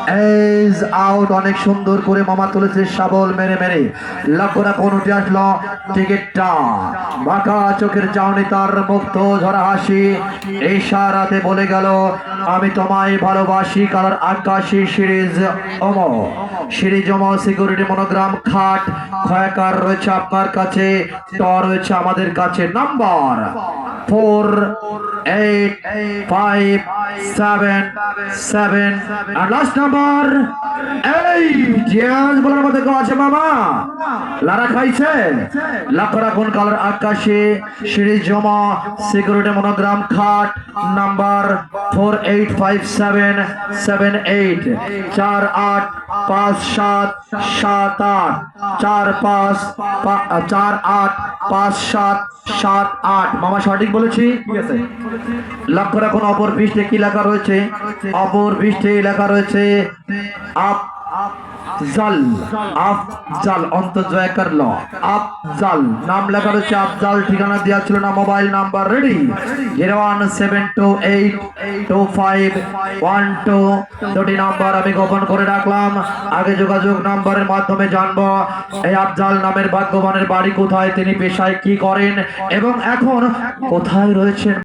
Age out. অনেক সুন্দর করে মামা তুলেছে শাবল মেরে মেরে। লক্ষ্য রাখুন উঠে আসলো টিকিটটা। বাঁকা চোখের চাউনি, তার মুক্ত ঝরা হাসি ইশারাতে বলে গেল আমি তোমায় ভালোবাসি। কালার আকাশী সিরিজ ওমো, সিরিজ ওমো সিকিউরিটি মনোগ্রাম খাট খয়াকার রয়েছে আপনার কাছে, ট রয়েছে আমাদের কাছে। নাম্বার 4857 আর লাস্ট নাম্বার 8। জিয়াজ বলার মধ্যে কেউ আছে মামা? লারা খাইছে। লক্ষ্য রাখুন কালার আকাশে সিরিজ জমা সিকিউরিটি মনোগ্রাম খাট নাম্বার 485778 485778 485778। মামা সঠিক বলেছি? লক্ষ্য রাখুন অপর পৃষ্ঠে কি লেখা রয়েছে? অপর পৃষ্ঠে লেখা রয়েছে আফজাল। আফজাল অন্তর্জয় করল আফজাল নাম লেখা রয়েছে আফজাল। ঠিকানা দেওয়া ছিল না। Mobile number ready 017282512। দুটি নাম্বার আমি গোপন করে রাখলাম, আগে যোগাযোগ নাম্বারের মাধ্যমে জানবো এই আফজাল নামের ভাগ্যবানের বাড়ি কোথায়, তিনি পেশায় কি করেন এবং এখন কোথায় রয়েছেন।